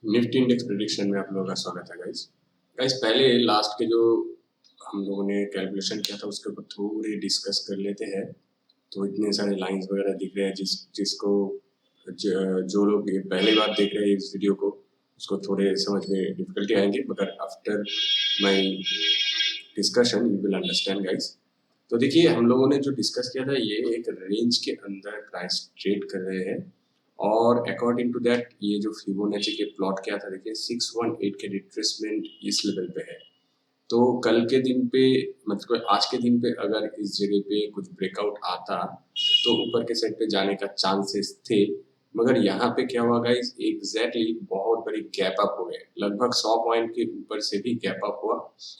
Nifty index prediction में आप लोगों का स्वागत है गाइस। गाइस पहले लास्ट के जो हम लोगों ने कैलकुलेशन किया था उसके ऊपर थोड़ी डिस्कस कर लेते हैं। तो इतने सारे लाइंस वगैरह दिख रहे हैं जिसको जो लोग ये पहली बार देख रहे हैं इस वीडियो को उसको थोड़े समझ में डिफिकल्टी आएंगे, मगर after my discussion you will understand guys. तो देखिए हम लोगों ने जो डिस्कस किया था ये एक रेंज के अंदर प्राइस ट्रेड कर रहे हैं और अकॉर्डिंग टू दैट ये जो फिबोनाची के प्लॉट किया था, देखिए 618 के रिट्रेसमेंट इस लेवल पे है। तो कल के दिन पे मतलब आज के दिन पे अगर इस जगह पे कुछ ब्रेकआउट आता तो ऊपर के साइड पे जाने का चांसेस थे, मगर यहाँ पे क्या हुआ गाइस, एग्जैक्टली बहुत बड़ी गैप अप हो गए, लगभग 100 पॉइंट के ऊपर से भी गैप अप हुआ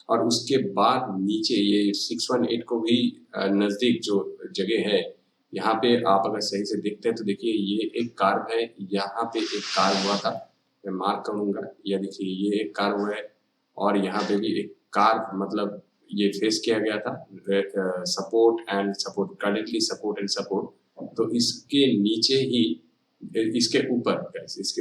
और उसके बाद नीचे ये 618 को भी नजदीक जो जगह है यहाँ पे आप अगर सही से देखते हैं तो देखिए ये एक कार्व है, यहाँ पे एक कार्व हुआ था, मैं मार्क करूंगा, या देखिए ये एक कार्व हुआ है और यहाँ पे भी एक कार्व, मतलब ये फेस किया गया था support and support, currently support and support. तो इसके नीचे ही इसके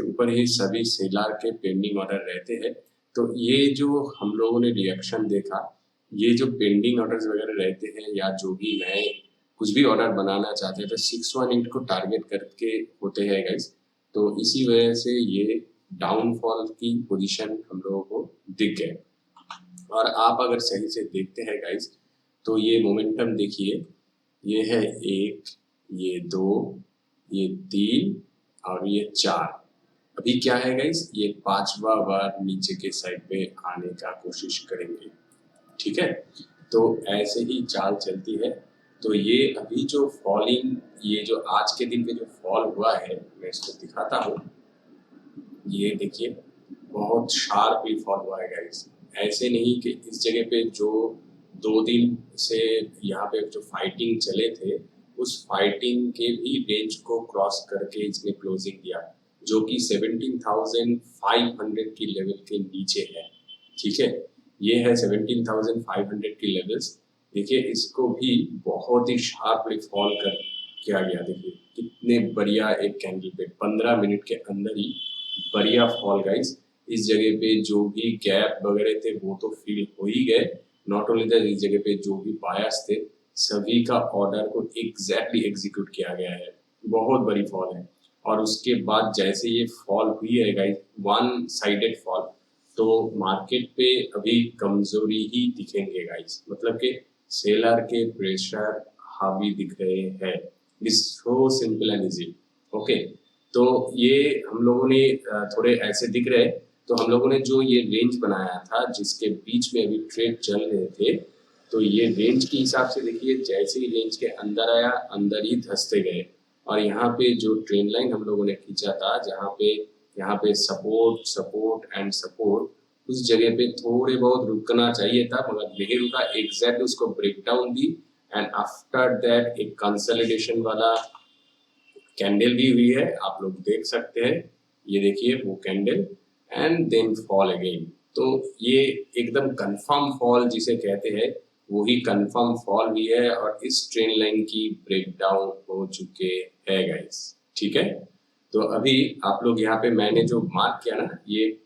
ऊपर ही सभी सेलर के पेंडिंग ऑर्डर रहते हैं। तो ये जो हम लोगों ने रिएक्शन देखा, ये जो पेंडिंग ऑर्डर्स वगैरह रहते हैं या जो भी नए कुछ भी ऑर्डर बनाना चाहते हैं तो 618 को टारगेट करके होते हैं गाइस। तो इसी वजह से ये डाउनफॉल की पोजीशन हम लोगों को दिख गए और आप अगर सही से देखते हैं गाइस तो ये मोमेंटम देखिए, ये है 1, ये 2, ये 3 और ये 4। अभी क्या है गाइस, ये 5वां बार नीचे के साइड पे आने का कोशिश करेंगे, ठीक है। तो ऐसे ही चाल चलती है। तो ये अभी जो फॉलिंग, ये जो आज के दिन पे जो फॉल हुआ है मैं इसको दिखाता हूँ, ये देखिए बहुत शार्पली फॉल हुआ है गाइस। ऐसे नहीं कि इस जगह पे जो 2 दिन से यहाँ पे जो फाइटिंग चले थे उस फाइटिंग के भी रेंज को क्रॉस करके इसने क्लोजिंग दिया, जो कि 17,500 की लेवल के नीचे है, ठीक है। ये है 17,500 की लेवल्स। देखिए इसको भी बहुत ही शार्पली फॉल कर किया गया, देखिए कितने बढ़िया एक कैंडल पे 15 मिनट के अंदर ही बढ़िया फॉल गाइस। इस जगह पे जो भी गैप वगैरह थे वो तो फील हो ही गए, नॉट ओनली दैट इस जगह पे जो भी बायर्स थे सभी का ऑर्डर को एग्जैक्टली एग्जीक्यूट किया गया है, बहुत बड़ी फॉल है। और उसके बाद जैसे ये फॉल हुई है गाइस, वन साइडेड फॉल, तो मार्केट पे अभी कमजोरी ही दिखेंगे गाइस, मतलब कि सेलर के प्रेशर हावी दिख रहे हैं। It's so simple and easy, okay. तो ये हम लोगों ने थोड़े ऐसे दिख रहे, तो हम लोगों ने जो ये रेंज बनाया था जिसके बीच में अभी ट्रेड चल रहे थे, तो ये रेंज के हिसाब से देखिए जैसे ही रेंज के अंदर आया अंदर ही धंसते गए। और यहाँ पे जो ट्रेंड लाइन हम लोगों ने खींचा था यहाँ पे सपोर्ट सपोर्ट एंड सपोर्ट, उस जगह पे थोड़े बहुत रुकना चाहिए था मगर नहीं रुका, एग्जैक्ट उसको ब्रेक डाउन दी एंड आफ्टर दैट एक कंसोलिडेशन वाला कैंडल भी हुई है, आप लोग देख सकते हैं, ये देखिए वो candle and then fall again. तो ये एकदम कंफर्म फॉल जिसे कहते हैं वही कंफर्म फॉल हुई है और इस ट्रेंड लाइन की ब्रेकडाउन हो चुके हैं गाइस, ठीक है। तो अभी आप लोग यहाँ पे मैंने जो मार्क किया ना, ये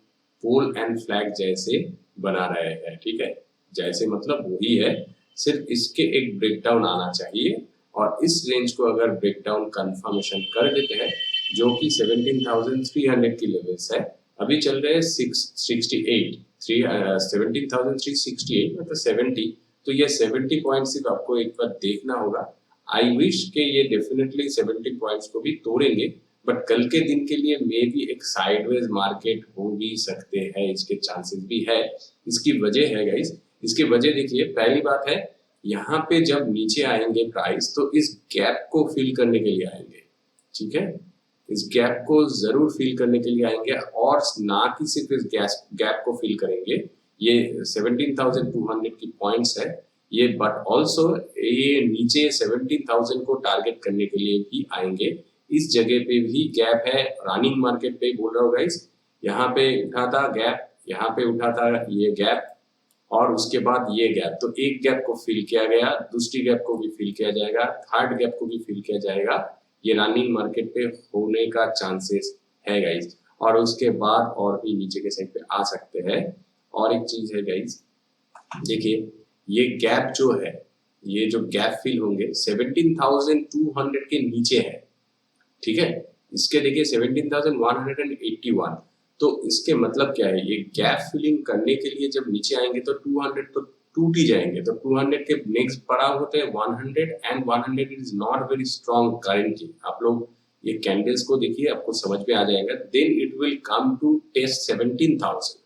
पोल एंड फ्लैग जैसे बना रहे हैं, ठीक है, जैसे मतलब वही है, सिर्फ इसके एक ब्रेकडाउन आना चाहिए और इस रेंज को अगर ब्रेकडाउन कंफर्मेशन कर देते हैं जो कि 17,300 की लेवल्स है, अभी चल रहे हैं 17,368 मतलब 70। तो ये 70 पॉइंट सिर्फ आपको एक बार देखना होगा। आई विश के ये डेफिनेटली 70 पॉइंट्स को भी तोड़ेंगे, बट कल के दिन के लिए मे भी एक साइडवेज मार्केट हो भी सकते हैं, इसके चांसेस भी है। इसकी वजह है गाइस, इसकी वजह देखिए, पहली बात है यहाँ पे जब नीचे आएंगे प्राइस तो इस गैप को फिल करने के लिए आएंगे, ठीक है, इस गैप को जरूर फिल करने के लिए आएंगे और ना कि सिर्फ इस गैप को फिल करेंगे, ये 17,200 की पॉइंट्स है ये, बट ऑल्सो ये नीचे 17,000 को टारगेट करने के लिए भी आएंगे। इस जगह पे भी गैप है, रनिंग मार्केट पे बोल रहा हूँ गाइस, यहाँ पे उठा था गैप, यहाँ पे उठा था ये गैप और उसके बाद ये गैप, तो एक गैप को फिल किया गया, दूसरी गैप को भी फिल किया जाएगा, थर्ड गैप को भी फिल किया जाएगा, ये रनिंग मार्केट पे होने का चांसेस है गाइस। और उसके बाद और भी नीचे के साइड पे आ सकते हैं। और एक चीज है गाइस, देखिए ये गैप जो है, ये जो गैप फिल होंगे 17,200 के नीचे है, ठीक है। इसके देखिए 17,181, तो इसके मतलब क्या है, ये गैप फिलिंग करने के लिए जब नीचे आएंगे तो 200 तो टूट ही जाएंगे। तो 200 के नेक्स्ट पड़ाव होते हैं 100, and 100 is not very strong currently. आप लोग ये कैंडल्स को देखिए, आपको समझ में आ जाएगा। Then it will come to test 17,000।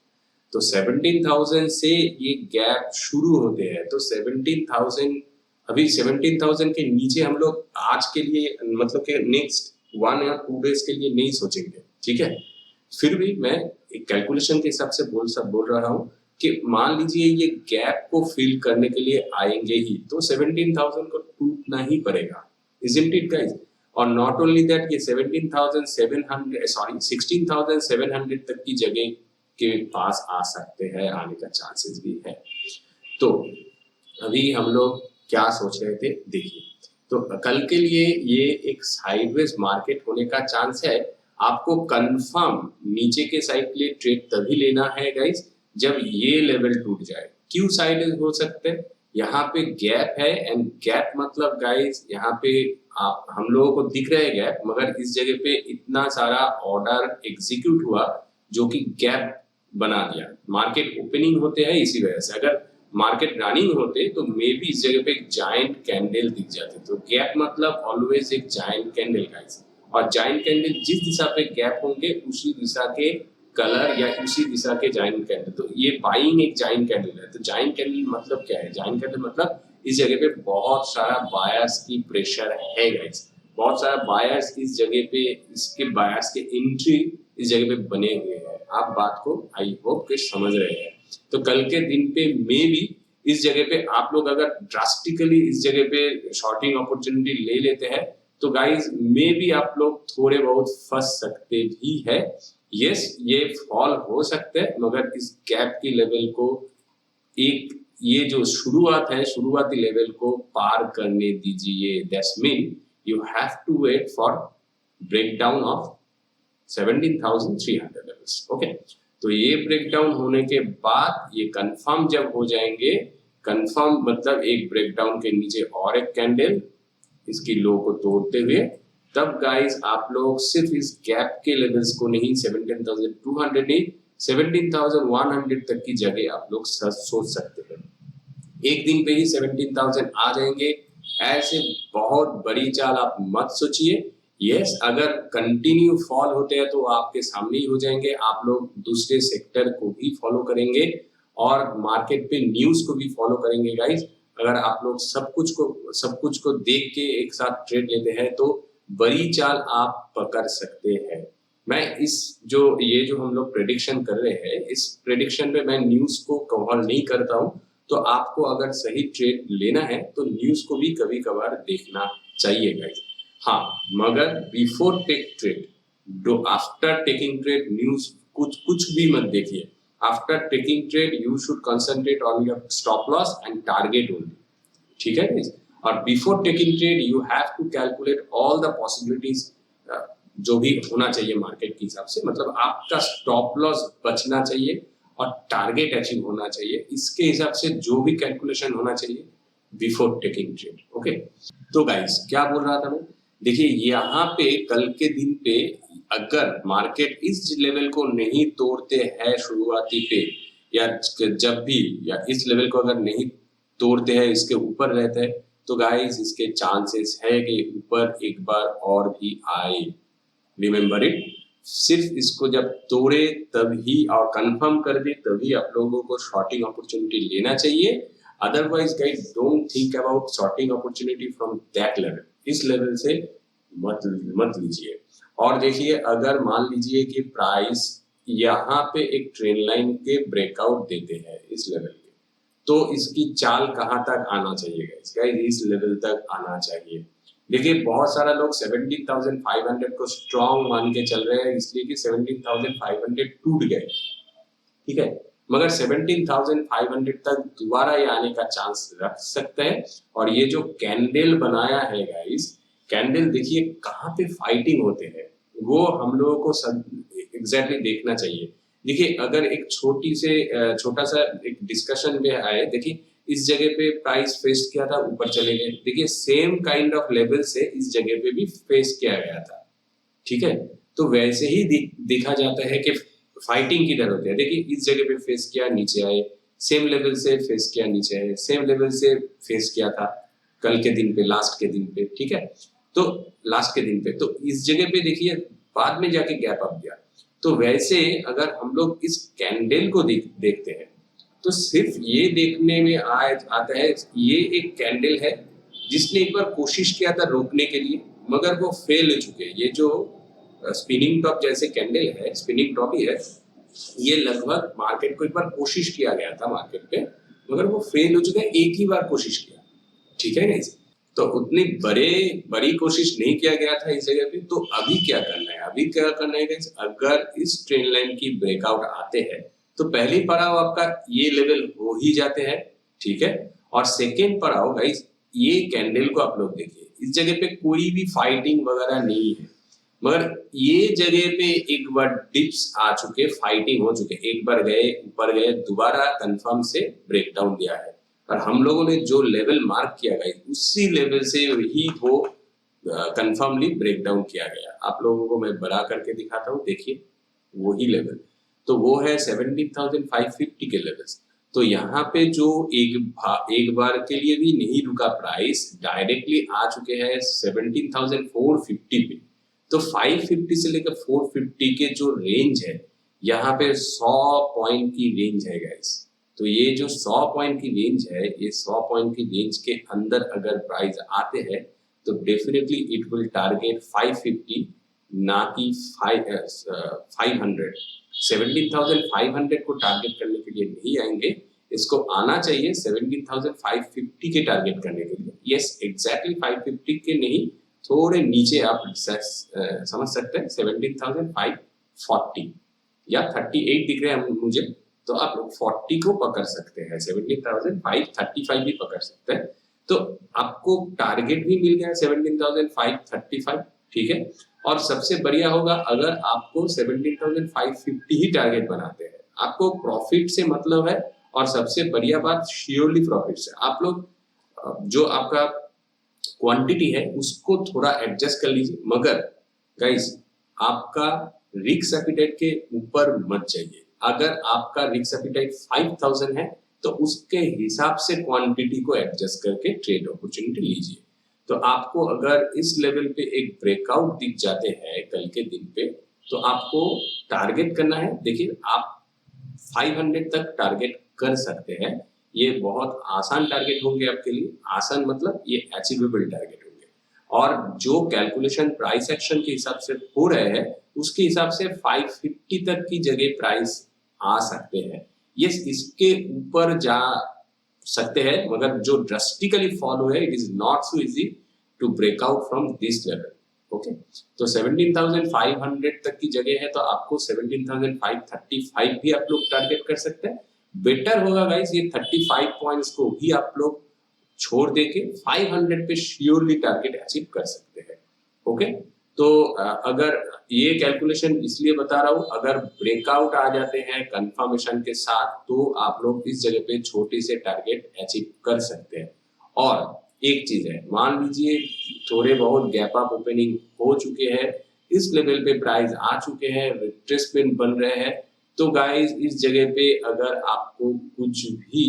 तो 17,000 से ये गैप शुरू होते हैं। तो 17,000, अभी 17,000 के नीचे हम लोग आज के लिए मतलब कि नेक्स्ट 1 या 2 डेज के लिए नहीं सोचेंगे, ठीक है। फिर भी मैं एक कैलकुलेशन के हिसाब से बोल रहा हूँ कि मान लीजिए ये गैप को फिल करने के लिए आएंगे ही, तो 17,000 को टूटना ही पड़ेगा, इजंट इट गाइस। और नॉट ओनली दैट, ये 16,700 तक की जगह के पास आ सकते हैं, आने का चांसेस भी है। तो अभी हम लोग क्या सोच रहे थे, देखिए तो कल के लिए ये एक साइडवेज मार्केट होने का चांस है। आपको कंफर्म नीचे के साइड के लिए ट्रेड तभी लेना है गाइस जब ये लेवल टूट जाए। क्यों साइडवेज हो सकते हैं, यहाँ पे गैप है, एंड गैप मतलब गाइस यहाँ पे आप हम लोगों को दिख रहा है गैप, मगर इस जगह पे इतना सारा ऑर्डर एग्जीक्यूट हुआ जो कि गैप बना दिया। मार्केट ओपनिंग होते हैं इसी वजह से, अगर मार्केट रनिंग होते तो मे बी इस जगह पे एक जायंट कैंडल दिख जाते। तो गैप मतलब ऑलवेज एक जायंट कैंडल गाइस, और जायंट कैंडल जिस दिशा पे गैप होंगे उसी दिशा के कलर या उसी दिशा के जायंट कैंडल। तो ये बाइंग एक जायंट कैंडल है। तो जायंट कैंडल मतलब क्या है, जायंट कैंडल मतलब इस जगह पे बहुत सारा बायर्स की प्रेशर है गाइस, बहुत सारा बायर्स इस जगह पे, इसके बायर्स के एंट्री इस जगह पे बने हुए हैं। आप बात को आई होप के समझ रहे हैं। तो कल के दिन पे मे भी इस जगह पे आप लोग अगर ड्रास्टिकली इस जगह पे शॉर्टिंग अपॉर्चुनिटी ले लेते हैं तो गाइस मे भी आप लोग थोड़े बहुत फंस सकते भी है। यस, ये फॉल हो सकते हैं, मगर इस गैप की लेवल को, एक ये जो शुरुआत है, शुरुआती लेवल को पार करने दीजिए। That's mean you have to wait for breakdown of 17,300 levels. Okay, तो ये ब्रेकडाउन होने के बाद ये कंफर्म जब हो जाएंगे, कंफर्म मतलब एक ब्रेकडाउन के नीचे और एक कैंडल इसकी लो को तोड़ते हुए, तब गाइस आप लोग सिर्फ इस गैप के लेवल्स को नहीं, 17,200 नहीं 17,100 तक की जगह आप लोग सोच सकते हैं। एक दिन पे ही 17,000 आ जाएंगे, ऐसे बहुत बड़ी चाल आप मत सोचिए। यस, अगर कंटिन्यू फॉल होते हैं तो आपके सामने ही हो जाएंगे। आप लोग दूसरे सेक्टर को भी फॉलो करेंगे और मार्केट पे न्यूज को भी फॉलो करेंगे गाइस। अगर आप लोग सब कुछ को देख के एक साथ ट्रेड लेते हैं तो बड़ी चाल आप पकड़ सकते हैं। मैं इस ये जो हम लोग प्रेडिक्शन कर रहे हैं, इस प्रेडिक्शन में मैं न्यूज को कवर नहीं करता हूँ। तो आपको अगर सही ट्रेड लेना है तो न्यूज को भी कभी कभार देखना चाहिए गाइस। हाँ, मगर before take trade, do after taking trade news कुछ भी मत देखिए। After taking trade you should concentrate on your stop loss and target only, ठीक है गाइस। और before taking trade you have to calculate all the possibilities जो भी होना चाहिए मार्केट के हिसाब से, मतलब आपका स्टॉप लॉस बचना चाहिए और टारगेट अचीव होना चाहिए। इसके हिसाब से जो भी कैलकुलेशन होना चाहिए बिफोर टेकिंग ट्रेड। ओके, तो गाइस क्या बोल रहा था मैं, देखिए यहाँ पे कल के दिन पे अगर मार्केट इस लेवल को नहीं तोड़ते हैं शुरुआती पे, या जब भी या इस लेवल को अगर नहीं तोड़ते हैं, इसके ऊपर रहते हैं, तो गाइस इसके चांसेस है कि ऊपर एक बार और भी आए। रिमेम्बर इट, सिर्फ इसको जब तोड़े तभी और कंफर्म कर दे तभी आप लोगों को शॉर्टिंग अपॉर्चुनिटी लेना चाहिए। Otherwise guys don't think about shorting opportunity from that level. इस लेवल से मत लीजिए। और देखिए अगर मान लीजिए कि प्राइस यहाँ पे एक ट्रेंड लाइन के ब्रेकआउट देते हैं इस लेवल के, तो इसकी चाल कहाँ तक आना चाहिए गाइस, इस लेवल तक आना चाहिए। देखिए बहुत सारा लोग 17,500 को स्ट्रॉन्ग मान के चल रहे हैं, इसलिए कि 17,500 टूट गए, ठीक है, मगर 17,500 तक दोबारा ये आने का चांस रख सकते हैं। और ये जो कैंडल बनाया है गाइस, कैंडल देखिए कहाँ पे फाइटिंग होते हैं, वो हम लोगों को एग्जैक्टली देखना चाहिए। देखिए अगर एक छोटा सा एक डिस्कशन में आए, देखिए इस जगह पे प्राइस फेस किया था, ऊपर चले गए, देखिए सेम काइंड ऑफ लेवल से इस जगह पे भी फेस किया गया था, ठीक है। तो वैसे ही देखा जाता है कि फाइटिंग किधर होती है। देखिए इस जगह पे फेस किया, नीचे आए, सेम लेवल से फेस किया, नीचे आए, सेम लेवल से फेस किया था कल के दिन पे, लास्ट के दिन पे, ठीक है। तो लास्ट के दिन पे तो इस जगह पे देखिए बाद में जाके गैप अप गया। तो वैसे अगर हम लोग इस कैंडल को देखते हैं तो सिर्फ ये देखने में आता है, ये एक कैंडल है जिसने एक बार कोशिश किया था रोकने के लिए, मगर वो फेल हो चुके हैं। ये जो स्पिनिंग टॉप जैसे कैंडल है, स्पिनिंग टॉप ही है, ये लगभग मार्केट को एक बार कोशिश किया गया था मार्केट पे, मगर वो फेल हो चुका है, एक ही बार कोशिश किया, ठीक है गाइस। तो उतनी बड़ी कोशिश नहीं किया गया था इस जगह पे। तो अभी क्या करना है, अभी क्या करना है गाइस, अगर इस ट्रेंड लाइन की ब्रेकआउट आते हैं तो पहली पड़ाव आपका ये लेवल हो ही जाते हैं, ठीक है। और सेकेंड पड़ाव गाइस, ये कैंडल को आप लोग देखिए, इस जगह पे कोई भी फाइटिंग वगैरह नहीं है, मगर ये जगह पे एक बार डिप्स आ चुके, फाइटिंग हो चुके, एक बार गए ऊपर गए, दोबारा कंफर्म से ब्रेकडाउन दिया है। और हम लोगों ने जो लेवल मार्क किया गया उसी लेवल से ही वो कंफर्मली ब्रेकडाउन किया गया। आप लोगों को मैं बड़ा करके दिखाता हूँ, देखिए वही लेवल, तो वो है 17,550 के लेवल्स। तो यहाँ पे जो एक बार के लिए भी नहीं रुका, प्राइस डायरेक्टली आ चुके हैं 17,450 पे। तो 550 से लेकर 450 के जो रेंज है, यहाँ पे 100 पॉइंट की रेंज है गाइस। तो ये जो 100 पॉइंट की रेंज है, ये 100 पॉइंट की रेंज के अंदर अगर प्राइस आते हैं तो डेफिनेटली इट विल टारगेट 550, ना कि 500। 17,500 को टारगेट करने के लिए नहीं आएंगे, इसको आना चाहिए 17,550 के टारगेट करने के लिए। यस एग्जैक्टली 550 के नहीं, थोड़े नीचे आप समझ सकते हैं, 17,540 या 38 दिख रहे हैं मुझे, तो आप लोग 40 को पकड़ सकते हैं, 17,535 भी पकड़ सकते हैं। तो आपको टारगेट भी मिल गया 17,535, ठीक है। और सबसे बढ़िया होगा अगर आपको 17,550 ही टारगेट बनाते हैं, आपको प्रॉफिट से मतलब है, और सबसे बढ़िया बात श्योरली प्रॉफिट से। आप लोग जो आपका क्वांटिटी है उसको थोड़ा एडजस्ट कर लीजिए, मगर गाइस आपका रिस्क एपिटाइट के ऊपर मत जाइए। अगर आपका रिस्क एपिटाइट 5,000 है तो उसके हिसाब से क्वांटिटी को एडजस्ट करके ट्रेड अपॉर्चुनिटी लीजिए। तो आपको अगर इस लेवल पे एक ब्रेकआउट दिख जाते हैं कल के दिन पे, तो आपको टारगेट करना है। देखिए आप 500 तक टारगेट कर सकते हैं, ये बहुत आसान टारगेट होंगे आपके लिए। आसान मतलब ये अचीवेबल टारगेट होंगे, और जो कैलकुलेशन प्राइस एक्शन के हिसाब से हो रहे हैं उसके हिसाब से 550 तक की जगह प्राइस आ सकते हैं। ये इसके ऊपर जा सकते हैं, मगर जो ड्रास्टिकली फॉलो है, it is not so easy to break out from this level. Okay, तो 17,500 तक की जगह है, तो आपको 17,535 भी आप लोग टारगेट कर सकते हैं। बेटर होगा गाइस ये 35 पॉइंट्स को भी आप लोग छोड़ देके 500 पे श्योरली टारगेट अचीव कर सकते हैं। ओके, तो अगर ये कैलकुलेशन इसलिए बता रहा हूँ, अगर ब्रेकआउट आ जाते हैं कंफर्मेशन के साथ तो आप लोग इस जगह पे छोटी से टारगेट अचीव कर सकते हैं। और एक चीज है, मान लीजिए थोड़े बहुत गैप अप ओपनिंग हो चुके हैं, इस लेवल पे प्राइस आ चुके हैं, रिट्रेसमेंट बन रहे हैं, तो गाइस इस जगह पे अगर आपको कुछ भी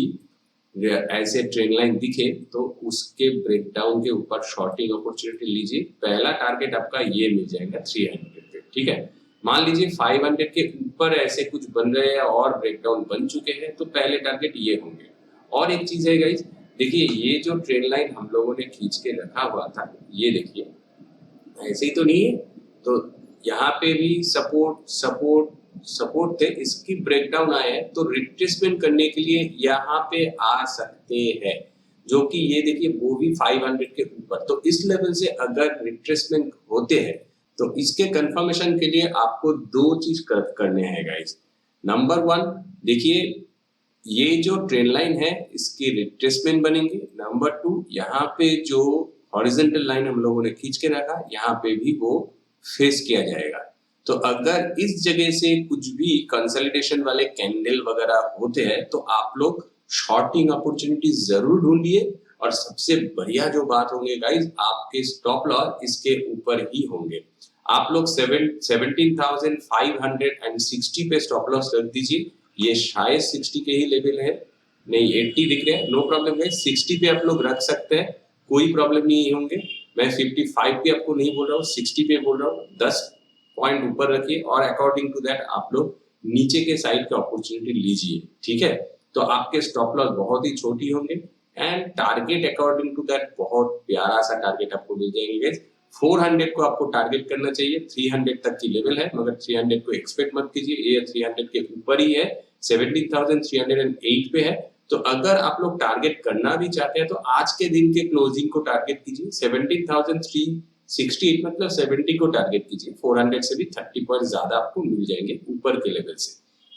ऐसे ट्रेंड लाइन दिखे तो उसके ब्रेकडाउन के ऊपर शॉर्टिंग अपॉर्चुनिटी लीजिए। पहला टारगेट आपका ये मिल जाएगा 300 पे, ठीक है। मान लीजिए 500 के ऊपर ऐसे कुछ बन रहे हैं और ब्रेकडाउन बन चुके हैं, तो पहले टारगेट ये होंगे। और एक चीज है गाइस, देखिए ये जो ट्रेंड लाइन हम लोगों ने खींच के रखा हुआ था, ये देखिए ऐसे ही तो नहीं है, तो यहाँ पे भी सपोर्ट थे, इसकी ब्रेकडाउन आए हैं तो रिट्रेसमेंट करने के लिए यहाँ पे आ सकते हैं, जो कि ये देखिए वो भी 500 के ऊपर। तो इस लेवल से अगर रिट्रेसमेंट होते हैं तो इसके कंफर्मेशन के लिए आपको दो चीज करने हैं गाइस। नंबर 1, देखिए ये जो ट्रेंड लाइन है इसकी रिट्रेसमेंट बनेंगे। नंबर 2, यहाँ पे जो हॉरिजॉन्टल लाइन हम लोगों ने खींच के रखा, यहाँ पे भी वो फेस किया जाएगा। तो अगर इस जगह से कुछ भी कंसोलिडेशन वाले कैंडल वगैरह होते हैं तो आप लोग शॉर्टिंग अपॉर्चुनिटी जरूर ढूंढिए। और सबसे बढ़िया जो बात होंगे गाइस, आपके स्टॉप लॉस इसके ऊपर ही होंगे। आप लोग 17,560 पे स्टॉप लॉस रख दीजिए। ये शायद 60 के ही लेवल है, नहीं 80 दिख रहे हैं, नो प्रॉब्लम गाइस, 60 पे आप लोग रख सकते हैं, कोई प्रॉब्लम नहीं होंगे। मैं 55 पे आपको नहीं बोल रहा हूँ, 60 पे बोल रहा हूँ। 10 पॉइंट ऊपर रखिए और अकॉर्डिंग टू दैट आप लोग नीचे के साइड के अपॉर्चुनिटी लीजिए, ठीक है। तो आपके स्टॉप लॉस बहुत ही छोटी होंगे and target according to that बहुत प्यारा सा टारगेट आपको मिल जाएंगे गाइस। 400 को आपको टारगेट करना चाहिए, 300 तक की लेवल है, मगर 300 को एक्सपेक्ट मत कीजिए, ये 300 के ऊपर ही है, 17,308 पे है। तो अगर आप लोग टारगेट करना भी चाहते हैं तो आज के दिन के क्लोजिंग को टारगेट कीजिए, 17,368 मतलब 70 को टारगेट कीजिए, 400 से भी 30 पॉइंट ज्यादा आपको मिल जाएंगे ऊपर के लेवल से।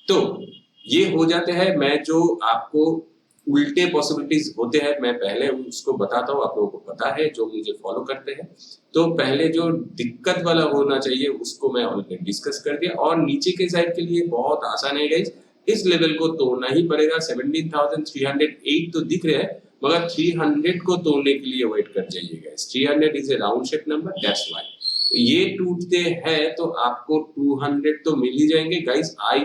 तो ये हो जाते हैं, मैं जो आपको उल्टे पॉसिबिलिटीज होते हैं मैं पहले उसको बताता हूँ, आप लोगों को पता है जो मुझे फॉलो करते हैं। तो पहले जो दिक्कत वाला होना चाहिए उसको मैं ऑलरेडी डिस्कस कर दिया, और नीचे के साइड के लिए बहुत आसान है गाइस, इस लेवल को तोड़ना ही पड़ेगा। 17,308 तो दिख रहे हैं, मगर 300 को तोड़ने के लिए वेट कर जाइए guys. 300 is A round shape number, that's why ये टूटते हैं तो आपको 200 तो मिल ही जाएंगे गाइस। आई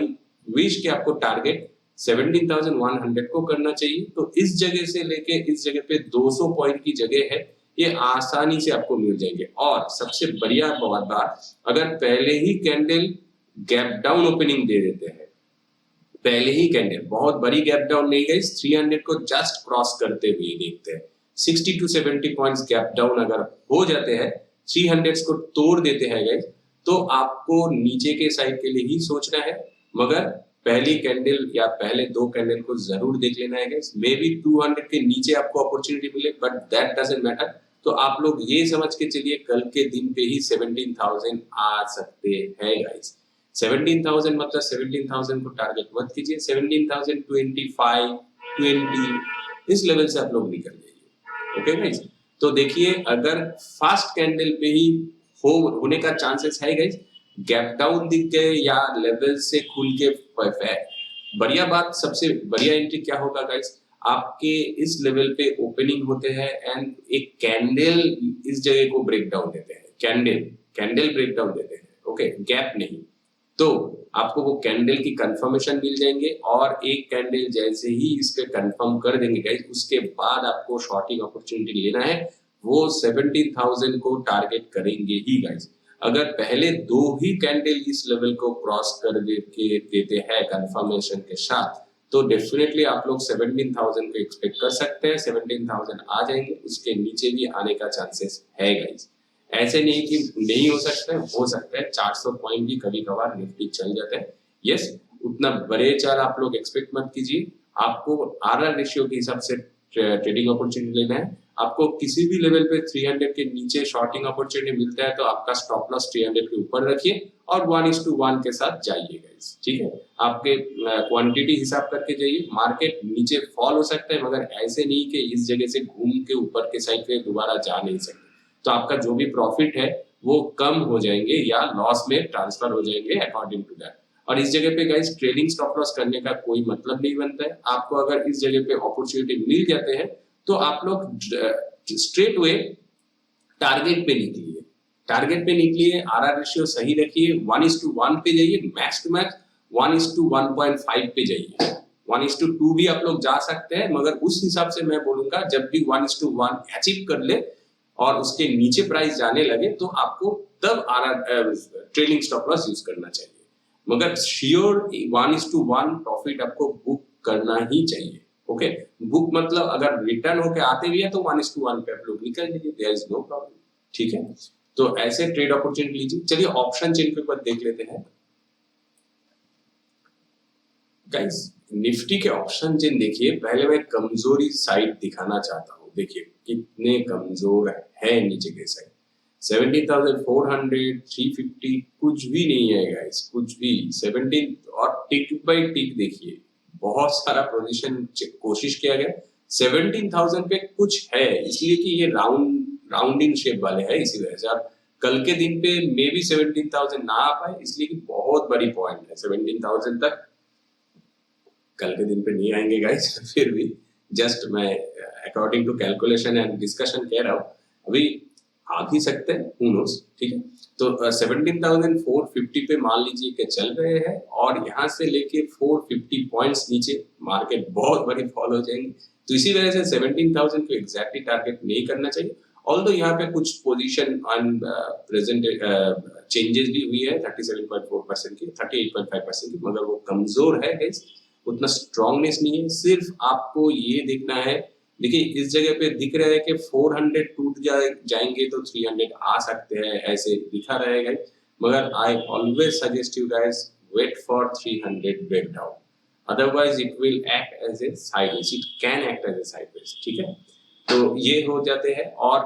विश कि आपको टारगेट 17,100 को करना चाहिए। तो इस जगह से लेके इस जगह पे 200 पॉइंट की जगह है, ये आसानी से आपको मिल जाएंगे। और सबसे बढ़िया बात, अगर पहले ही कैंडल गैप डाउन ओपनिंग दे देते हैं, पहले ही कैंडल बहुत बड़ी गैप डाउन नहीं गई, 300 को जस्ट क्रॉस करते हुए देखते हैं, 60 टू 70 पॉइंट्स गैप डाउन अगर हो जाते हैं, 300 को तोड़ देते हैं गाइस, तो आपको नीचे के साइड के लिए ही सोचना है। मगर पहली कैंडल या पहले दो कैंडल को जरूर देख लेना है गाइस। मे बी 200 के नीचे आपको अपॉर्चुनिटी मिले, बट दैट डजंट मैटर। तो आप लोग ये समझ के चलिए कल के दिन पे ही 17,000 आ सकते हैं गाइस। 17,000 मतलब 17,000 को टारगेट मत कीजिए, 17,025 20 इस लेवल से आप लोग निकल जाइए, ओके गाइस। तो देखिए अगर फास्ट कैंडल पे ही होने का चांसेस है गाइस, गैप डाउन दिख गए या लेवल से खुल के बढ़िया बात, सबसे बढ़िया एंट्री क्या होगा गाइस, आपके इस लेवल पे ओपनिंग होते हैं एंड एक कैंडल इस जगह को ब्रेक डाउन देते हैं, कैंडल ब्रेक डाउन देते हैं, ओके, गैप नहीं। तो आपको वो कैंडल की कंफर्मेशन मिल जाएंगे, और एक कैंडल जैसे ही इस पे कंफर्म कर देंगे गाइस, उसके बाद आपको शॉर्टिंग अपॉर्चुनिटी लेना है, वो 17,000 को टारगेट करेंगे ही गाइस। अगर पहले दो ही कैंडल इस लेवल को क्रॉस कर देते हैं कंफर्मेशन के साथ, तो डेफिनेटली आप लोग 17,000 को एक्सपेक्ट कर सकते हैं, 17,000 आ जाएंगे, उसके नीचे भी आने का चांसेस है गाइस। ऐसे नहीं कि नहीं हो सकता है, हो सकता है, 400 पॉइंट भी कभी कभार निफ्टी चल जाता है। यस, उतना बड़े चार आप लोग एक्सपेक्ट मत कीजिए। आपको आरआर रेशियो के हिसाब से ट्रेडिंग अपॉर्चुनिटी लेना है। आपको किसी भी लेवल पे 300 के नीचे शॉर्टिंग अपॉर्चुनिटी मिलता है तो आपका स्टॉप लॉस 300 के ऊपर रखिए और 1:1 के साथ जाइए गाइस, ठीक है। आपके क्वांटिटी हिसाब करके जाइए, मार्केट नीचे फॉल हो सकता है, मगर ऐसे नहीं कि इस जगह से घूम के ऊपर के साइड पे दोबारा जा नहीं सकते। तो आपका जो भी प्रॉफिट है वो कम हो जाएंगे या लॉस में ट्रांसफर हो जाएंगे अकॉर्डिंग टू दैट। और इस जगह पे गाइस ट्रेडिंग स्टॉप लॉस करने का कोई मतलब नहीं बनता है। आपको अगर इस जगह पे अपॉर्चुनिटी मिल जाते हैं तो आप लोग स्ट्रेट वे टारगेट पे निकलिए, आरआर रेशियो सही रखिए, 1:1 पे जाइए, मैक्स टू मैक्स 1:1.5 पे जाइए। 1:2 भी आप लोग जा सकते हैं, मगर उस हिसाब से मैं बोलूंगा जब भी 1:1 अचीव कर ले और उसके नीचे प्राइस जाने लगे तो आपको तब ट्रेलिंग स्टॉप लॉस यूज करना चाहिए। मगर श्योर 1:1 प्रॉफिट आपको बुक करना ही चाहिए, ओके। बुक मतलब अगर रिटर्न होके आते भी है तो 1:1 पे आप लोग निकल लीजिए, देयर इज नो प्रॉब्लम, ठीक है। तो ऐसे ट्रेड अपॉर्चुनिटी लीजिए। चलिए ऑप्शन चेन के ऊपर देख लेते हैं गाइस। निफ्टी के ऑप्शन चेन देखिए, पहले मैं कमजोरी साइड दिखाना चाहता हूँ। देखिए कितने कमजोर है नीचे के साइड, 70,400 350 कुछ भी नहीं है गाइस, कुछ भी। 17 और टिक बाय टिक देखिए, बहुत सारा पोजीशन कोशिश किया गया, 17,000 पे कुछ है, इसलिए कि ये राउंडिंग शेप वाले है, इसी वजह से। आप कल के दिन पे मे बी 17,000 ना आ पाए, इसलिए कि बहुत बड़ी पॉइंट है 17,000 तक कल के दिन पे नहीं आएंगे गाइस। फिर भी जस्ट मैं according to calculation and discussion कह रहा हूँ, अभी आ भी सकते हैं, हु नोस, ठीक है। तो 17,450 पे मान लीजिए कि चल रहे हैं और यहाँ से लेके 450 पॉइंट्स नीचे मार्केट बहुत बड़ी फॉल हो जाएंगे। तो इसी वजह से 17,000 को एग्जैक्टली टारगेट नहीं करना चाहिए। ऑल्दो यहाँ पे कुछ पोजीशन प्रेजेंट चेंजेस भी हुई है 37.4% की, 38.5% की, मगर वो कमजोर है गाइस, उतना स्ट्रांगनेस नहीं है। सिर्फ आपको ये देखना है, देखिए इस जगह पे दिख रहा है कि 400 टूट जाएंगे तो 300 आ सकते हैं, ऐसे दिखा रहेगा, मगर I always suggest you guys wait for 300 breakdown, otherwise it will act as a sideways, it can act as a sideways, ठीक है। तो ये हो जाते हैं। और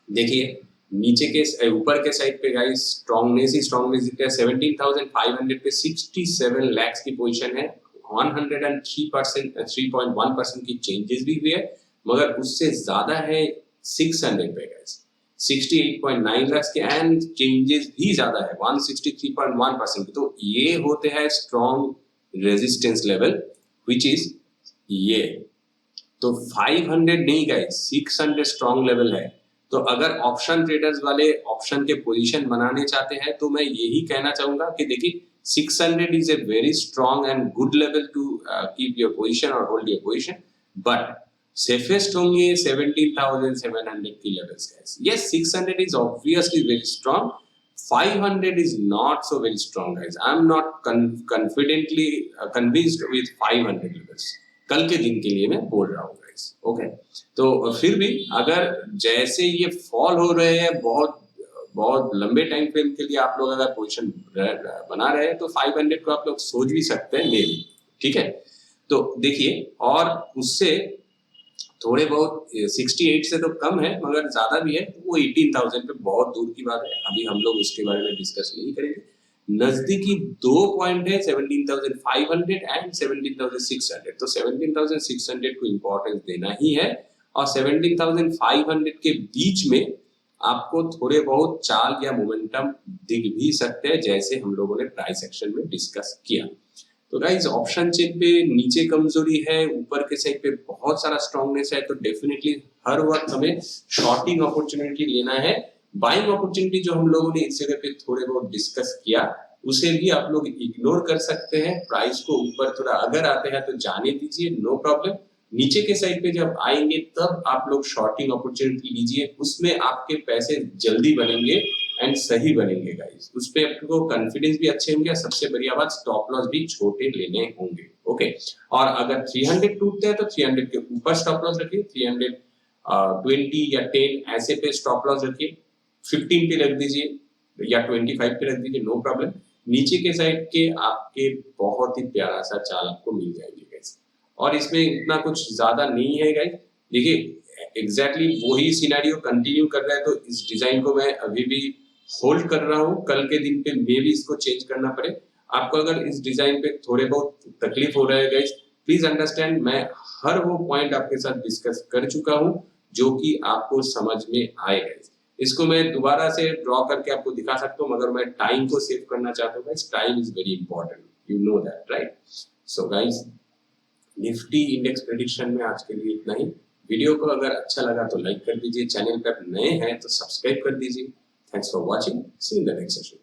देखिए नीचे के ऊपर के साइड पे गाइस स्ट्रांगनेस ही स्ट्रांगनेस दिखता है। 17,500 पे 67 लाख की पोजीशन है, 103%, 3.1% की चेंजेस भी हुई है, मगर उससे ज्यादा है 600 पे गाइस 68.9 लाख के, एंड चेंजेस भी ज्यादा है 163.1% की। तो ये होते हैं strong resistance level, which is ये। तो 500 नहीं गाइस, 600 स्ट्रॉन्ग लेवल है। तो अगर ऑप्शन ट्रेडर्स वाले ऑप्शन के पोजीशन बनाने चाहते हैं तो मैं यही कहना चाहूंगा कि देखिए 600 is a very strong and good level to keep your position or hold your position, but safest होंगे 17,700 की levels guys. Yes, 600 is obviously very strong, 500 is not so very strong guys. I'm not confidently convinced with 500 levels. कल के दिन के लिए मैं बोल रहा हूँ गाइस, ओके। तो फिर भी अगर जैसे ये फॉल हो रहे हैं बहुत बहुत लंबे टाइम फ्रेम के लिए आप लोग अगर पोजीशन बना रहे हैं तो 500 को आप लोग सोच भी सकते हैं मे बी, ठीक है। तो देखिए, और उससे थोड़े बहुत 68 से तो कम है मगर ज्यादा भी है, तो वो 18,000 पे बहुत दूर की बात है, अभी हम लोग उसके बारे में डिस्कस नहीं करेंगे। नजदीकी दो पॉइंट है 17,500 एंड 17,600, तो 17,600 को इंपॉर्टेंस देना ही है, और 17,500 के बीच में आपको थोड़े बहुत चाल या मोमेंटम दिख भी सकते हैं, जैसे हम लोगों ने प्राइस एक्शन में डिस्कस किया। तो गाइस ऑप्शन चेन पे नीचे कमजोरी है, ऊपर के साइड पे बहुत सारा स्ट्रांगनेस है, तो डेफिनेटली हर वक्त हमें शॉर्टिंग अपॉर्चुनिटी लेना है। बाइंग अपॉर्चुनिटी जो हम लोगों ने इस जगह पे थोड़े बहुत डिस्कस किया, उसे भी आप लोग इग्नोर कर सकते हैं। प्राइस को ऊपर थोड़ा अगर आते हैं तो जाने दीजिए, नो प्रॉब्लम। नीचे के साइड पे जब आएंगे तब आप लोग शॉर्टिंग अपॉर्चुनिटी लीजिए, उसमें आपके पैसे जल्दी बनेंगे एंड सही बनेंगे गाइस, उस पे आपको कॉन्फिडेंस भी अच्छे होंगे, सबसे बढ़िया बात स्टॉप लॉस भी छोटे लेने होंगे, ओके। और अगर 300 टूटते हैं तो 300 के ऊपर स्टॉप लॉस रखिए, 320 या 10 ऐसे पे स्टॉप लॉस रखिए, 15 पे रख दीजिए या 25 पे रख दीजिए, नो प्रॉब्लम। नीचे के साइड के आपके बहुत ही प्यारा सा चाल आपको मिल जाएगी गाइस, और इसमें इतना कुछ ज्यादा नहीं है गाइस। देखिए एग्जैक्टली वही सिनेरियो कंटिन्यू कर रहा है, तो इस डिजाइन को मैं अभी भी होल्ड कर रहा हूँ, कल के दिन पे मे भी इसको चेंज करना पड़े। आपको अगर इस डिजाइन पे थोड़े बहुत तकलीफ हो रहा है गाइस, प्लीज अंडरस्टैंड, मैं हर वो पॉइंट आपके साथ डिस्कस कर चुका हूँ जो कि आपको समझ में आए गाइस। इसको मैं दोबारा से ड्रॉ करके आपको दिखा सकता हूँ, मगर मैं टाइम को सेव करना चाहता हूँ guys, time is very important, you know that right. So guys Nifty index prediction में आज के लिए इतना ही। वीडियो को अगर अच्छा लगा तो लाइक कर दीजिए, चैनल पर नए हैं तो सब्सक्राइब कर दीजिए। Thanks for watching. See you in the next session.